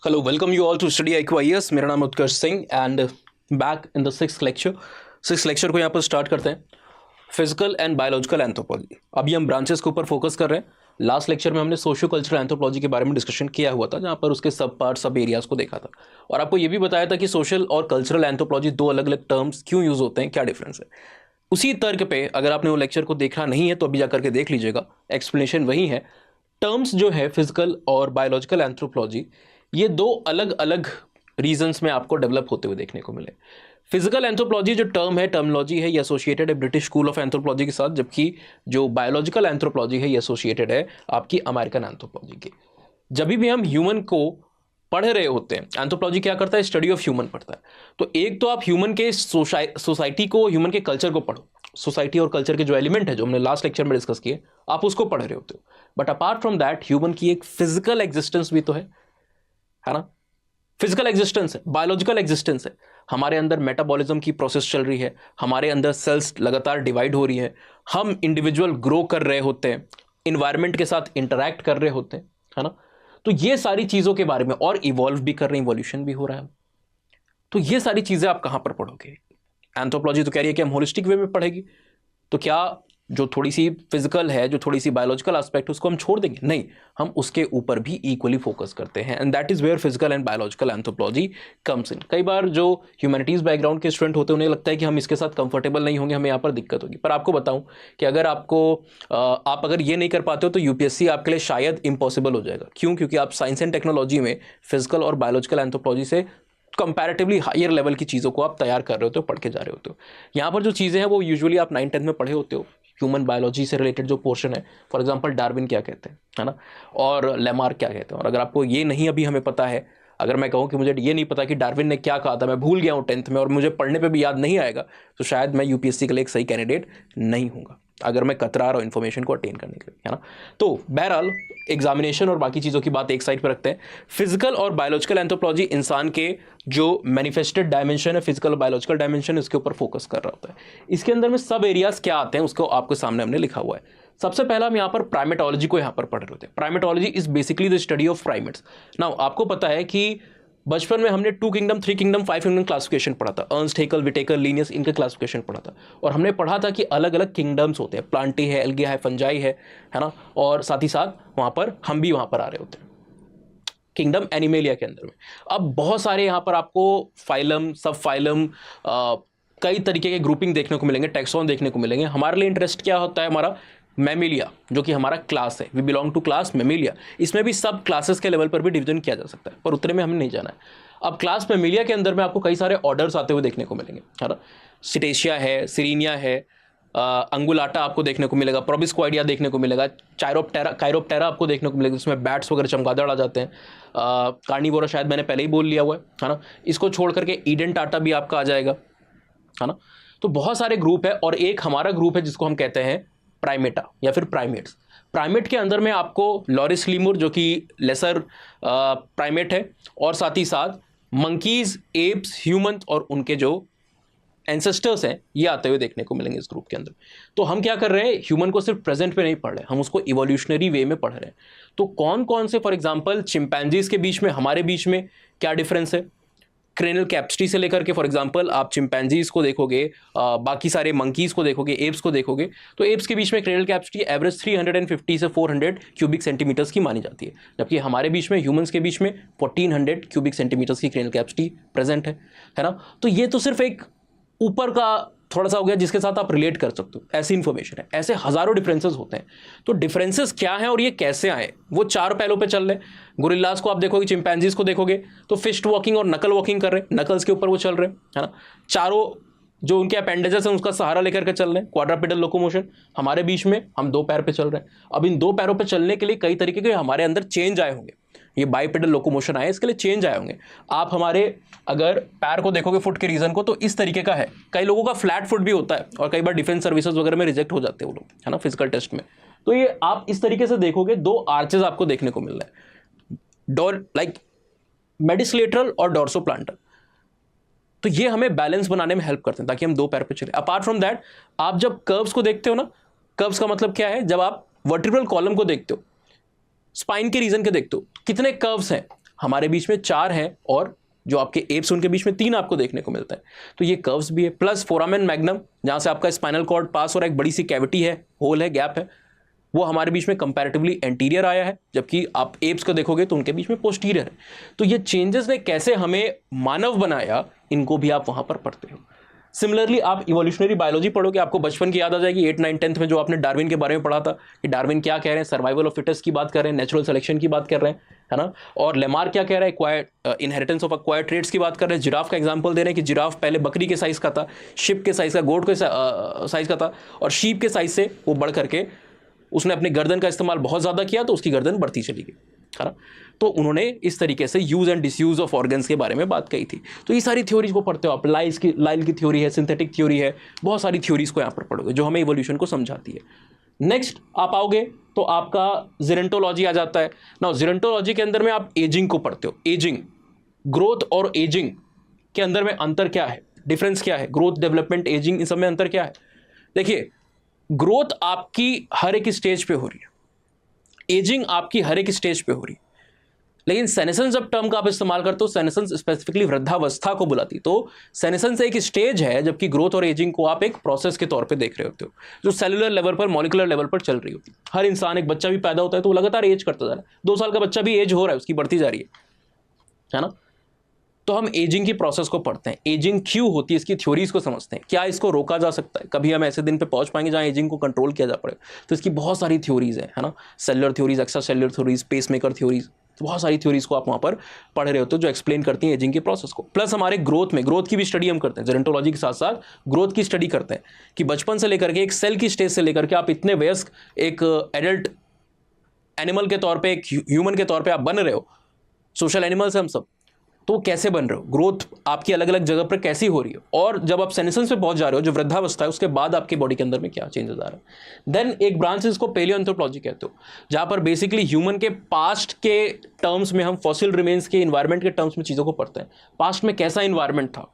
Hello, welcome you all to Study IQ IAS। मेरा नाम Utkarsh Singh and back in the six lecture को यहाँ पर स्टार्ट करते हैं। Physical and biological anthropology. अभी हम ब्रांचेस के ऊपर फोकस कर रहे हैं। लास्ट लेक्चर में हमने सोशियो कल्चरल एंथ्रोपोलॉजी के बारे में डिस्कशन किया हुआ था, जहाँ पर उसके सब पार्ट सब एरियाज को देखा था और आपको ये भी बताया था कि सोशल और कल्चरल एंथ्रोपोलॉजी दो अलग अलग टर्म्स क्यों यूज होते हैं, क्या डिफरेंस है। उसी तर्क पे अगर आपने वो लेक्चर को देखा नहीं है तो अभी जाकर के देख लीजिएगा, एक्सप्लेनेशन वही है। टर्म्स जो है फिजिकल और बायोलॉजिकल एंथ्रोपोलॉजी, ये दो अलग अलग रीजंस में आपको डेवलप होते हुए देखने को मिले। फिजिकल एंथ्रोपोलॉजी जो टर्म है, टर्मिनोलॉजी है, ये एसोसिएटेड है ब्रिटिश स्कूल ऑफ एंथ्रोपोलॉजी के साथ, जबकि जो बायोलॉजिकल एंथ्रोपोलॉजी है ये एसोसिएटेड है आपकी अमेरिकन एंथ्रोपोलॉजी के। जब भी हम ह्यूमन को पढ़ रहे होते हैं, एंथ्रोपोलॉजी क्या करता है, स्टडी ऑफ ह्यूमन पढ़ता है। तो एक तो आप ह्यूमन के सोसाइटी को, ह्यूमन के कल्चर को पढ़ो। सोसाइटी और कल्चर के जो एलिमेंट है जो हमने लास्ट लेक्चर में डिस्कस किए, आप उसको पढ़ रहे होते हो। But apart from that human की एक फिजिकल एग्जिस्टेंस भी तो है ना। फिजिकल एग्जिस्टेंस है, बायोलॉजिकल एग्जिस्टेंस है। हमारे अंदर मेटाबॉलिज्म की प्रोसेस चल रही है, हमारे अंदर सेल्स लगातार डिवाइड हो रही है, हम इंडिविजुअल ग्रो कर रहे होते हैं, इन्वायरमेंट के साथ इंटरैक्ट कर रहे होते हैं, है ना। तो ये सारी चीजों के बारे में, और इवॉल्व भी कर रहे हैं, इवोल्यूशन भी हो रहा है। तो ये सारी चीजें आप कहां पर पढ़ोगे। एंथ्रोपोलॉजी तो कह रही है कि हम होलिस्टिक वे में पढ़ेगी, तो क्या जो थोड़ी सी फिजिकल है, जो थोड़ी सी बायोलॉजिकल एस्पेक्ट, उसको हम छोड़ देंगे? नहीं, हम उसके ऊपर भी इक्वली फोकस करते हैं। And that is where physical and biological anthropology comes in. कई बार जो ह्यूमैनिटीज बैकग्राउंड के स्टूडेंट होते हैं उन्हें लगता है कि हम इसके साथ कंफर्टेबल नहीं होंगे, हमें यहाँ पर दिक्कत होगी। पर आपको बताऊं कि अगर आप अगर ये नहीं कर पाते हो तो यूपीएससी आपके लिए शायद इम्पॉसिबल हो जाएगा। क्यों? क्योंकि आप साइंस एंड टेक्नोलॉजी में फिजिकल और बायोलॉजिकल एंथ्रोपोलॉजी से कंपैरेटिवली हायर लेवल की चीज़ों को आप तैयार कर रहे होते हो, पढ़ के जा रहे होते हो। यहाँ पर जो चीज़ें हैं वो यूजुअली आप 9th 10th में पढ़े होते हो। ह्यूमन बायोलॉजी से रिलेटेड जो पोर्शन है, फॉर एग्जांपल डार्विन क्या कहते हैं, है ना, और लेमार्क क्या कहते हैं। और अगर आपको ये नहीं अभी हमें पता है, अगर मैं कहूँ कि मुझे ये नहीं पता कि डार्विन ने क्या कहा था, मैं भूल गया हूँ 10th में और मुझे पढ़ने पे भी याद नहीं आएगा, तो शायद मैं यूपीएससी के लिए एक सही कैंडिडेट नहीं हूँगा, अगर मैं कतरा रहा हूँ इन्फॉर्मेशन को अटेन करने के लिए, है ना। तो बहरहाल एग्जामिनेशन और बाकी चीज़ों की बात एक साइड पर रखते हैं। फिजिकल और बायोलॉजिकल एंथ्रोपोलॉजी इंसान के जो मैनिफेस्टेड डायमेंशन है, फिजिकल और बायोलॉजिकल डायमेंशन, इसके ऊपर फोकस कर रहा होता है। इसके अंदर में सब एरियाज क्या आते हैं उसको आपके सामने हमने लिखा हुआ है। सबसे पहला हम यहाँ पर प्राइमेटोलॉजी को यहाँ पर पढ़ रहे होते हैं। Primatology is basically the study of primates. Now आपको पता है कि बचपन में हमने 2 किंगडम, 3 किंगडम, 5 किंगडम क्लासिफिकेशन पढ़ा था। अर्न्स्ट, हेकल, विटेकर, लिनियस, इनका क्लासिफिकेशन पढ़ा था। और हमने पढ़ा था कि अलग अलग किंगडम्स होते हैं, प्लांटी है, एल्गे है, फंजाई है ना। और साथ ही साथ वहाँ पर हम भी वहाँ पर आ रहे होते हैं किंगडम एनिमेलिया के अंदर में। अब बहुत सारे यहाँ पर आपको फाइलम, सब फाइलम, कई तरीके के ग्रुपिंग देखने को मिलेंगे, टैक्सॉन देखने को मिलेंगे। हमारे लिए इंटरेस्ट क्या होता है, हमारा मैमिलिया, जो कि हमारा क्लास है। We belong to class mammalia. इसमें भी सब क्लासेस के लेवल पर भी डिवीजन किया जा सकता है, पर उतने में हमें नहीं जाना है। अब क्लास मैमिलिया के अंदर में आपको कई सारे ऑर्डर्स आते हुए देखने को मिलेंगे, है ना। सिटेशिया है, सिरीनिया है, अंगुलाटा आपको देखने को मिलेगा, प्रोबिस्क्वाइडिया देखने को मिलेगा, कायरोप्टेरा आपको देखने को मिलेगा, जिसमें बैट्स वगैरह चमगादड़ आ जाते हैं। कार्निवोरा शायद मैंने पहले ही बोल लिया हुआ है ना। इसको छोड़ करके ईडेंटाटा भी आपका आ जाएगा, है ना। तो बहुत सारे ग्रुप है और एक हमारा ग्रुप है जिसको हम कहते हैं प्राइमेटा या फिर प्राइमेट्स। प्राइमेट के अंदर में आपको लॉरिस लीमुर जो कि लेसर प्राइमेट है, और साथ ही साथ मंकीज, एप्स, ह्यूमन और उनके जो एंसेस्टर्स हैं ये आते हुए देखने को मिलेंगे इस ग्रुप के अंदर। तो हम क्या कर रहे हैं, ह्यूमन को सिर्फ प्रेजेंट पे नहीं पढ़ रहे, हम उसको इवोल्यूशनरी वे में पढ़ रहे हैं। तो कौन कौन से, फॉर एग्जांपल चिंपैंजीज के बीच में, हमारे बीच में क्या डिफरेंस है, क्रेनल कैपेसिटी से लेकर के, फॉर एग्जांपल आप चिंपैंजीज को देखोगे, बाकी सारे मंकीज को देखोगे, एप्स को देखोगे, तो एप्स के बीच में क्रेनल कैपेसिटी एवरेज 350 से 400 क्यूबिक सेंटीमीटर्स की मानी जाती है, जबकि हमारे बीच में, ह्यूमंस के बीच में 1400 क्यूबिक सेंटीमीटर्स की क्रेनल कैपेसिटी प्रेजेंट है ना। तो ये तो सिर्फ एक ऊपर का थोड़ा सा हो गया जिसके साथ आप रिलेट कर सकते हो, ऐसी इंफॉर्मेशन है। ऐसे हजारों डिफरेंसेस होते हैं। तो डिफरेंसेस क्या हैं और ये कैसे आए, वो 4 पहलों पे चल रहे हैं। गोरिल्लास को आप देखोगे, चिंपैंजीज को देखोगे तो फिस्ट वॉकिंग और नकल वॉकिंग कर रहे हैं, नकल्स के ऊपर वो चल रहे हैं, है ना। चारों जो उनके अपेंडेजेस हैं उसका सहारा लेकर के चल रहे हैं, क्वाड्रापेडल लोकोमोशन। हमारे बीच में हम 2 पैर पे चल रहे हैं। अब इन 2 पैरों पे चलने के लिए कई तरीके के हमारे अंदर चेंज आए होंगे, ये बाइपेडल लोकोमोशन आए, इसके लिए चेंज आए होंगे। आप हमारे अगर पैर को देखोगे फुट के रीजन को, तो इस तरीके का है। कई लोगों का फ्लैट फुट भी होता है और कई बार डिफेंस सर्विसेज वगैरह में रिजेक्ट हो जाते हैं वो लोग, है ना, फिजिकल टेस्ट में। तो ये आप इस तरीके से देखोगे, 2 आर्चेज आपको देखने को मिल रहा है, डोर लाइक मेडिसलेटरल और डोर्सोप्लांटर। तो ये हमें बैलेंस बनाने में हेल्प करते हैं ताकि हम 2 पैर पे चले। अपार्ट फ्रॉम दैट, आप जब कर्व्स को देखते हो ना, कर्व्स का मतलब क्या है, जब आप वर्टिब्रल कॉलम को देखते हो, स्पाइन के रीजन के देखते हो, कितने कर्व्स हैं, हमारे बीच में 4 हैं और जो आपके एप्स उनके बीच में 3 आपको देखने को मिलता है। तो ये कर्व्स भी है, प्लस फोरामेन मैग्नम जहां से आपका स्पाइनल कॉर्ड पास हो रहा है, एक बड़ी सी कैविटी है, होल है, गैप है, वो हमारे बीच में कंपैरेटिवली एंटीरियर आया है, जबकि आप एप्स को देखोगे तो उनके बीच में पोस्टीरियर है। तो ये चेंजेस ने कैसे हमें मानव बनाया, इनको भी आप वहां पर पढ़ते हो। सिमिलरली आप इवोल्यूशनरी बायोलॉजी पढ़ोगे, आपको बचपन की याद आ जाएगी 8, 9, 10th में जो आपने डार्विन के बारे में पढ़ा था कि डार्विन क्या कह रहे हैं, सर्वाइवल ऑफ फिटेस्ट की बात कर रहे हैं, नेचुरल सिलेक्शन की बात कर रहे हैं, है ना। और लेमार क्या कह रहा है, acquired inheritance of acquired traits की बात कर रहे हैं। जिराफ का एग्जांपल दे रहे हैं कि जिराफ पहले बकरी के साइज का था, शिप के साइज का, गोट के साइज का था, और शीप के साइज से वो बढ़ करके उसने अपने गर्दन का इस्तेमाल बहुत ज़्यादा किया तो उसकी गर्दन बढ़ती चली गई, है ना। तो उन्होंने इस तरीके से use and disuse of organs के बारे में बात कही थी। तो ये सारी थ्योरीज को पढ़ते हो आप, लाइल की थ्योरी है, सिंथेटिक थ्योरी है, बहुत सारी थ्योरीज को यहाँ पर पढ़ोगे जो हमें इवोल्यूशन को समझाती है। नेक्स्ट आप आओगे तो आपका जेरेंटोलॉजी आ जाता है ना। जेरेंटोलॉजी के अंदर में आप एजिंग को पढ़ते हो। एजिंग, ग्रोथ और एजिंग के अंदर में अंतर क्या है, डिफरेंस क्या है, ग्रोथ, डेवलपमेंट, एजिंग, इन सब में अंतर क्या है। देखिए, ग्रोथ आपकी हर एक स्टेज पे हो रही है, एजिंग आपकी हर एक स्टेज पे हो रही है। लेकिन सेनेसेंस जब टर्म का आप इस्तेमाल करते हो, सेनेसेंस स्पेसिफिकली वृद्धावस्था को बुलाती, तो सेनेसेंस एक स्टेज है, जबकि ग्रोथ और एजिंग को आप एक प्रोसेस के तौर पे देख रहे होते हो जो सेलुलर लेवल पर, मॉलिक्यूलर लेवल पर चल रही होती है। हर इंसान, एक बच्चा भी पैदा होता है तो वो लगातार एज करता जा रहा है, 2 साल का बच्चा भी एज हो रहा है, उसकी बढ़ती जा रही है ना। तो हम एजिंग की प्रोसेस को पढ़ते हैं, एजिंग क्यों होती है, इसकी थ्योरीज को समझते हैं, क्या इसको रोका जा सकता है, कभी हम ऐसे दिन पे पहुंच पाएंगे जहां एजिंग को कंट्रोल किया जा पड़े। तो इसकी बहुत सारी थ्योरीज है ना, cellular theories, extra cellular theories, pacemaker theories, तो बहुत सारी थ्योरीज को आप वहां पर पढ़ रहे होते हो जो एक्सप्लेन करती हैं एजिंग के प्रोसेस को। प्लस हमारे ग्रोथ में, ग्रोथ की भी स्टडी हम करते हैं, जेरेंटोलॉजी के साथ साथ ग्रोथ की स्टडी करते हैं कि बचपन से लेकर के, एक सेल की स्टेज से लेकर के आप इतने वयस्क एक एडल्ट एनिमल के तौर पर, एक ह्यूमन के तौर पर आप बन रहे हो, सोशल एनिमल्स हम सब, तो कैसे बन रहे हो, ग्रोथ आपकी अलग अलग जगह पर कैसी हो रही है, और जब आप सेनेसेंस पे पहुंच जा रहे हो, जो वृद्धावस्था है, उसके बाद आपकी बॉडी के अंदर में क्या चेंजेस आ रहे हैं। देन एक ब्रांच इसको पेलियोएंथ्रोपोलॉजी कहते हो, जहां पर बेसिकली ह्यूमन के पास्ट के टर्म्स में हम फॉसिल रिमेन्स के इन्वायरमेंट के टर्म्स में चीज़ों को पढ़ते हैं। पास्ट में कैसा इन्वायरमेंट था,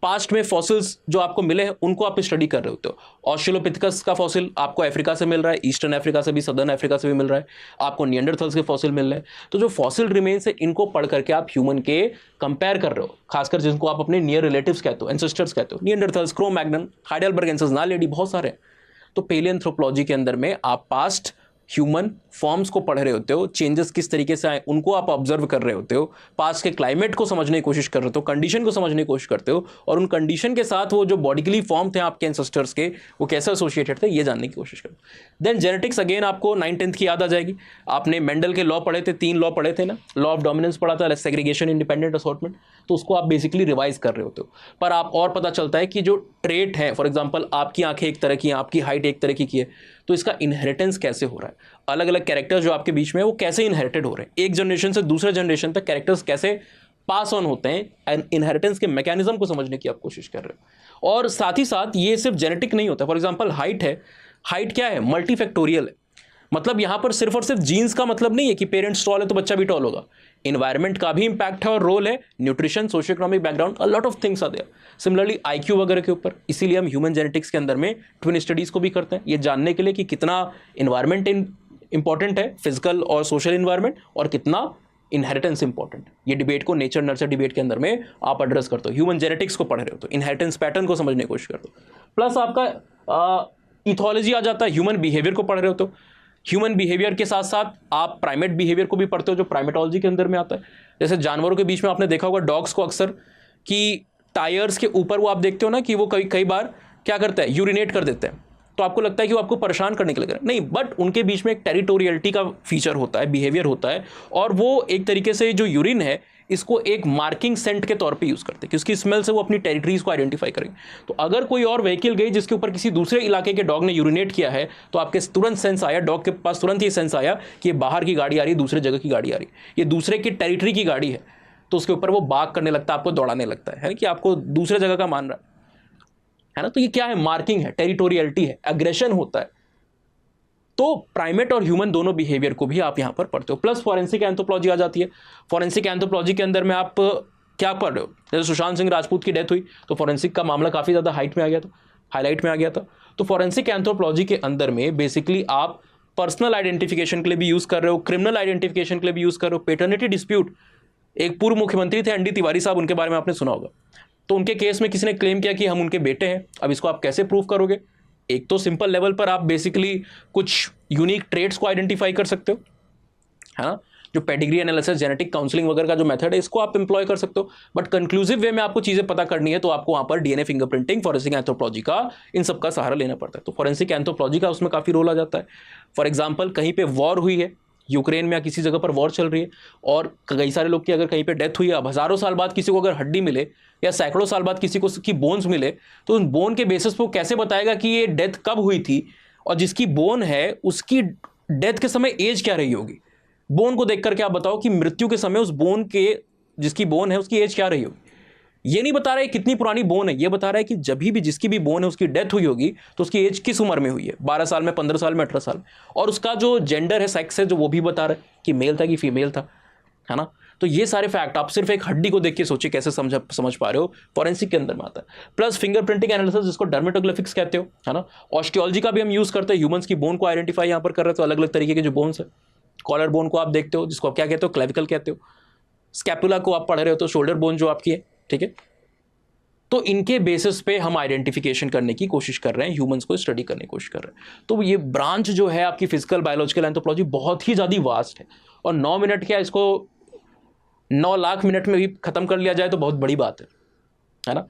पास्ट में फॉसिल्स जो आपको मिले हैं उनको आप स्टडी कर रहे होते हो। ऑस्ट्रेलोपिथेकस का फॉसिल आपको अफ्रीका से मिल रहा है, ईस्टर्न अफ्रीका से भी, सदर्न अफ्रीका से भी मिल रहा है, आपको निएंडरथल्स के फॉसिल मिल रहे हैं। तो जो फॉसिल रिमेन्स है, इनको पढ़ करके आप ह्यूमन के कंपेयर कर रहे हो, खासकर जिनको आप अपने नियर रिलेटिव्स कहते हो, एंसेस्टर्स कहते हो, निएंडरथल्स, क्रो-मैग्नन, हाइडेलबर्गेंसिस, नालेडी, बहुत सारे। तो पेलियोएंथ्रोपोलॉजी के अंदर में आप पास्ट ह्यूमन फॉर्म्स को पढ़ रहे होते हो, चेंजेस किस तरीके से आए उनको आप ऑब्जर्व कर रहे होते हो, पास्ट के क्लाइमेट को समझने की कोशिश कर रहे हो, कंडीशन को समझने की कोशिश करते हो, और उन कंडीशन के साथ वो जो बॉडीकली फॉर्म थे आपके एंसेस्टर्स के, वो कैसे एसोसिएटेड थे, ये जानने की कोशिश करते हो। देन जेनेटिक्स, अगेन आपको 9th 10th की याद आ जाएगी, आपने मेंडल के लॉ पढ़े थे, 3 लॉ पढ़े थे ना, लॉ ऑफ डोमिनेंस पढ़ा था, सेग्रीगेशन, इंडिपेंडेंट असॉर्टमेंट, तो उसको आप बेसिकली रिवाइज कर रहे होते हो। पर आप और पता चलता है कि जो ट्रेट है, फॉर एग्जाम्पल आपकी आंखें एक तरह की हैं, आपकी हाइट एक तरह की है, तो इसका इनहेरिटेंस कैसे हो रहा है, अलग अलग कैरेक्टर्स जो आपके बीच में वो कैसे इनहेरिटेड हो रहे हैं, एक जनरेशन से दूसरे जनरेशन तक कैरेक्टर्स कैसे पास ऑन होते हैं, इनहेरिटेंस के मैकेनिज्म को समझने की आप कोशिश कर रहे हो। और साथ ही साथ ये सिर्फ जेनेटिक नहीं होता, फॉर एग्जांपल हाइट है, हाइट क्या है, मल्टीफैक्टोरियल है, मतलब यहां पर सिर्फ और सिर्फ जीन्स का मतलब नहीं है कि पेरेंट्स टॉल है तो बच्चा भी टॉल होगा, इन्वायरमेंट का भी इंपैक्ट है और रोल है, nutrition, socio economic background, a lot of things are there. Similarly IQ वगैरह के ऊपर, इसीलिए हम ह्यूमन जेनेटिक्स के अंदर में ट्विन स्टडीज को भी करते हैं, ये जानने के लिए कि कितना इन्वायरमेंट इंपॉर्टेंट है, फिजिकल और सोशल इन्वायरमेंट, और कितना इनहेरिटेंस इंपॉर्टेंट। ये डिबेट को नेचर नर्चर डिबेट के अंदर में आप एड्रेस करते हो, ह्यूमन जेनेटिक्स को पढ़ रहे हो तो इनहेरिटेंस पैटर्न को समझने की कोशिश करते हो। प्लस आपका इथोलॉजी आ जाता है, ह्यूमन बिहेवियर को पढ़ रहे हो तो ह्यूमन बिहेवियर के साथ साथ आप प्राइमेट बिहेवियर को भी पढ़ते हो, जो प्राइमेटोलॉजी के अंदर में आता है। जैसे जानवरों के बीच में आपने देखा होगा डॉग्स को अक्सर कि टायर्स के ऊपर वो आप देखते हो ना कि वो कई बार क्या करता है, यूरिनेट कर देते हैं, तो आपको लगता है कि वो आपको परेशान करने के लिए कर रहा है, नहीं, बट उनके बीच में एक टेरिटोरियलिटी का फीचर होता है, बिहेवियर होता है, और वो एक तरीके से जो यूरिन है इसको एक मार्किंग सेंट के तौर पे यूज करते हैं कि उसकी स्मेल से वो अपनी टेरिटरीज को आइडेंटिफाई करेंगे। तो अगर कोई और व्हीकल गई जिसके ऊपर किसी दूसरे इलाके के डॉग ने यूरिनेट किया है, तो आपके तुरंत सेंस आया, डॉग के पास तुरंत ही सेंस आया कि ये बाहर की गाड़ी आ रही है, दूसरे जगह की गाड़ी आ रही है, ये दूसरे की टेरिटरी की गाड़ी है, तो उसके ऊपर वो बाग करने लगता है, आपको दौड़ाने लगता है कि आपको दूसरे जगह का मान रहा है ना। तो ये क्या है, मार्किंग है, टेरिटोरियलिटी है, एग्रेशन होता है। तो प्राइमेट और ह्यूमन दोनों बिहेवियर को भी आप यहां पर पढ़ते हो। प्लस फॉरेंसिक एंथ्रोपोलॉजी आ जाती है। फॉरेंसिक एंथ्रोपोलॉजी के अंदर में आप क्या पढ़ रहे हो, जैसे सुशांत सिंह राजपूत की डेथ हुई तो फॉरेंसिक का मामला काफी ज्यादा हाइट में आ गया था, हाईलाइट में आ गया था। तो फॉरेंसिक एंथ्रोपोलॉजी के अंदर में बेसिकली आप पर्सनल आइडेंटिफिकेशन के लिए भी यूज कर रहे हो, क्रिमिनल आइडेंटिफिकेशन के लिए भी यूज कर रहे हो, पेटर्निटी डिस्प्यूट। एक पूर्व मुख्यमंत्री थे एनडी तिवारी साहब, उनके बारे में आपने सुना होगा। तो उनके केस में किसी ने क्लेम किया कि हम उनके बेटे हैं। अब इसको आप कैसे प्रूव करोगे? एक तो सिंपल लेवल पर आप बेसिकली कुछ यूनिक ट्रेड्स को आइडेंटिफाई कर सकते हो, है ना, जो पेडिग्री एनालिसिस, जेनेटिक काउंसलिंग वगैरह का जो मेथड है, इसको आप एम्प्लॉय कर सकते हो। बट कंक्लूसिव वे में आपको चीजें पता करनी है तो आपको वहां पर डीएनए फिंगरप्रिंटिंग, फॉरेंसिक एंथ्रोपोलॉजी का, इन सब का सहारा लेना पड़ता है। तो फॉरेंसिक एंथ्रोपोलॉजी का उसमें काफी रोल आ जाता है। फॉर एग्जाम्पल, कहीं पे वॉर हुई है, यूक्रेन में या किसी जगह पर वॉर चल रही है, और कई सारे लोग की अगर कहीं पे डेथ हुई है, अब हजारों साल बाद किसी को अगर हड्डी मिले या सैकड़ों साल बाद किसी को की बोन्स मिले, तो उन बोन के बेसिस पे वो कैसे बताएगा कि ये डेथ कब हुई थी, और जिसकी बोन है उसकी डेथ के समय एज क्या रही होगी। बोन को देख करके आप बताओ कि मृत्यु के समय उस बोन के, जिसकी बोन है, उसकी एज क्या रही होगी। ये नहीं बता रहा है कितनी पुरानी बोन है, ये बता रहा है कि जब भी जिसकी भी बोन है उसकी डेथ हुई होगी तो उसकी एज किस उम्र में हुई है, 12 साल में, 15 साल में, 18 साल में, और उसका जो जेंडर है, सेक्स है, जो वो भी बता रहा है कि मेल था कि फीमेल था, है ना। तो ये सारे फैक्ट आप सिर्फ एक हड्डी को देख के सोचिए कैसे समझ पा रहे हो, फॉरेंसिक के अंदर में आता है। प्लस फिंगरप्रिंटिंग एनालिसिस, जिसको डर्मेटोग्राफिक्स कहते हो, है ना। ऑस्टियोलॉजी का भी हम यूज करते हैं, ह्यूमंस की बोन को आइडेंटिफाई यहाँ पर कर रहे हैं। तो अलग अलग तरीके के जो बोन्स है, कॉलर बोन को आप देखते हो, जिसको आप क्या कहते हो, क्लेविकल कहते हो। स्कैपुला को आप पढ़ रहे हो तो शोल्डर बोन जो आपकी है, ठीक है। तो इनके बेसिस पे हम आइडेंटिफिकेशन करने की कोशिश कर रहे हैं, ह्यूमंस को स्टडी करने की कोशिश कर रहे हैं। तो ये ब्रांच जो है आपकी फिजिकल बायोलॉजिकल एंथ्रोपोलॉजी बहुत ही ज़्यादा वास्ट है, और 9 मिनट क्या, इसको 9 लाख मिनट में भी खत्म कर लिया जाए तो बहुत बड़ी बात है ना।